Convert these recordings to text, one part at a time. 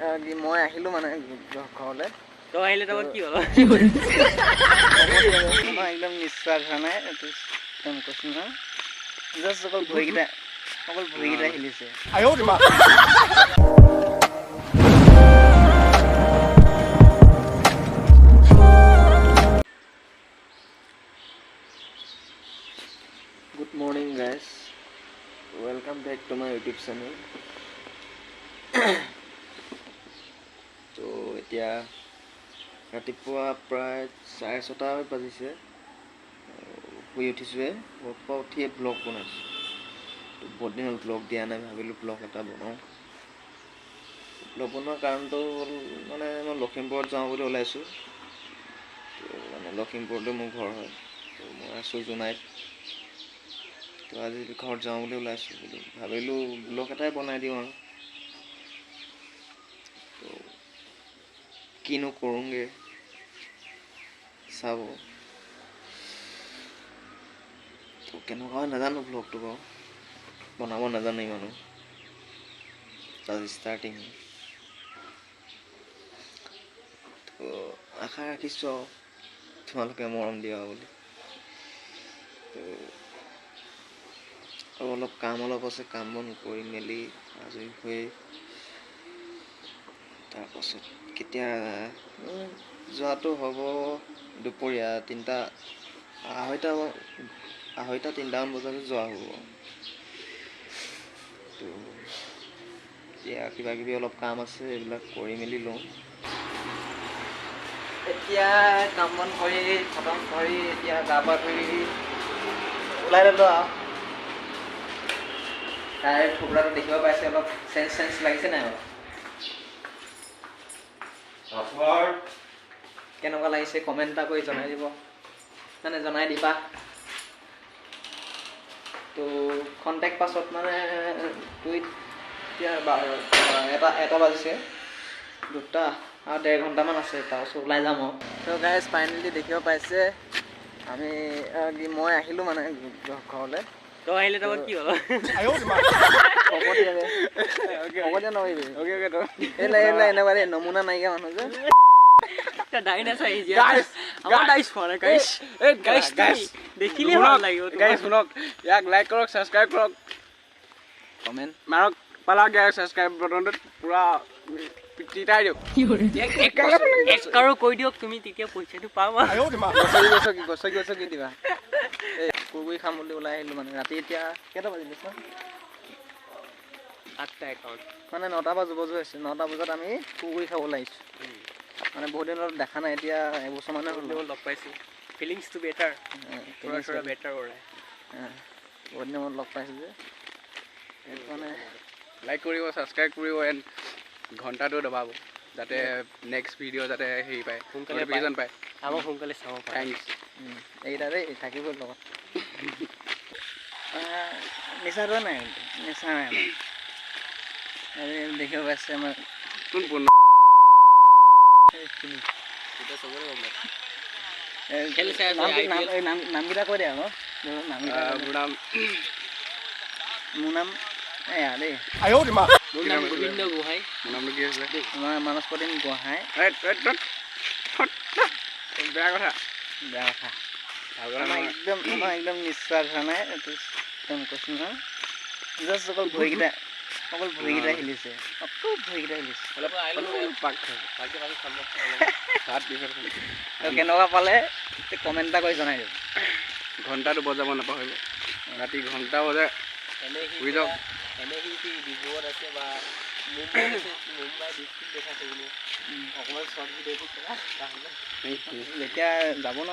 মই আহিলোঁ মানে ঘৰলৈ তই আহিলে তাৰপৰা কি হ'ল মই একদম নিশ্চয় হোৱা নাই একদম কৈছোঁ নহয় জাষ্ট অকল ভৰিকেইটা হিলিছে Good morning guys, welcome back to my YouTube channel. তো এতিয়া ৰাতিপুৱা প্ৰায় 6:30 বাজিছে শুই উঠিছোঁহে পৰা উঠিয়ে ব্লগ বনাইছোঁ তো বহুত দিন ব্লগ দিয়া নাই ভাবিলোঁ ব্লগ এটা বনাওঁ ব্লগ বনোৱাৰ কাৰণটো হ'ল মানে মই লখিমপুৰত যাওঁ বুলি ওলাইছোঁ তো মানে লখিমপুৰতে মোৰ ঘৰ হয় তো মই আছোঁ জোনাইত তো আজি ঘৰত যাওঁ বুলি ওলাইছোঁ বুলি ভাবিলোঁ ব্লগ এটাই বনাই দিওঁ আৰু তো কিনো কৰোঁগৈ চাব তো কেনেকুৱা হয় নাজানো ব্লগটো বাৰু বনাব নাজানো ইমানো জাষ্ট ষ্টাৰ্টিং তো আশা ৰাখিছোঁ আৰু তোমালোকে মৰম দিয়া বুলি তো আৰু অলপ কাম আছে কাম বন কৰি মেলি আজৰি হৈ তাৰপাছত কেতিয়া যোৱাটো হ'ব দুপৰীয়া 3:30-3:30মান বজাতে যোৱা হ'ব তো এতিয়া কিবা কিবি অলপ কাম আছে এইবিলাক কৰি মেলি লওঁ এতিয়া কাম বন কৰি খতম কৰি এতিয়া গা পা ধুই ওলাই ল'লোঁ আৰু তাই থোপৰাটো দেখিব পাইছে অলপ চেঞ্জ লাগিছে নাই বাৰু কেনেকুৱা লাগিছে কমেণ্ট এটা কৰি জনাই দিব মানে জনাই দিবা তো কণ্টেক্ট পাছত মানে টুইট এতিয়া এটা বাজিছে 2টা আৰু 1.5 ঘণ্টামান আছে তাৰপিছত ওলাই যাম আৰু তো গাইজ ফাইনেলি দেখিব পাইছে মই আহিলোঁ মানে ঘৰলৈ তই আহিলে তাৰপৰা কি হ'ল এনেকুৱা নমুনা নাইকিয়া মানুহ যে দেখিলে ভাল লাগিব শুনক ইয়াক লাইক কৰক ছাবস্ক্ৰাইব কৰক কমেণ্ট মাৰক পালাক ছাবস্ক্ৰাইব বাটনটোত পুৰা টিটাই দিয়ক আৰু কৈ দিয়ক তুমি তেতিয়া পইচাটো পাবা গছকি দিবা এই কুকুৰি খাম বুলি ওলাই আহিলোঁ মানে ৰাতি এতিয়া কেইটা বাজিলে 8টা একাউণ্ট মানে 9টা বাজিব হৈছে 9টা বজাত আমি কুকুৰি খাবলৈ আহিছোঁ মানে বহুত দিন অলপ দেখা নাই এতিয়া এবছৰমানে হ'ল লগ পাইছোঁ ফিলিংছটো বেটাৰ বেটাৰ কৰে বহুত দিন লগ পাইছোঁ যে সেইটো মানে লাইক কৰিব ছাবস্ক্ৰাইব কৰিব এণ্ড ঘণ্টাটো দবাব যাতে নেক্সট ভিডিঅ' যাতে হেৰি পায় সোনকালে পায় আমাক সোনকালে চাব পাৰে থেংকছ এইকেইটা দেই থাকিবই লগত নিচাটো নাই নিচা নাই আমাৰ দেখিব পাইছে আমাৰ কোন কোন নামকেইটা কৈ দিয়া আকৌ মোৰ নাম এয়া দেই গোবিন্দ গোহাঁই মোৰ নামটো কি আছিলে আমাৰ মানসপতিম গোহাঁই বেয়া কথা একদম নিশ্চয় হোৱা নাই একদম কৈছোঁ নহয় জাষ্ট অকল ভৰিকেইটা হিলিছে কেনেকুৱা পালে কমেণ্ট এটা কৰি জনাই দিওঁ ঘণ্টাটো বজাব নাপাহৰিব ৰাতি ঘণ্টা বজাই শুই যাওক ডিব্ৰুগড়ত আছে বা মুম্বাই ডিষ্ট্ৰিক্ট দেখাইছে বুলি অকণমান শ্বৰ্ট ভিডিঅ'টো এতিয়া যাব ন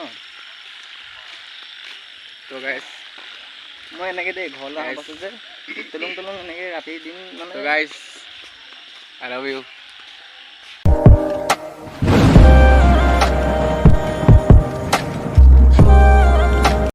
তো গাইজ মই এনেকৈ দেই ঘৰলৈ অহা পাছত যে তুলুং এনেকৈ ৰাতি দিন মানে গাইজ আই লাভ ইউ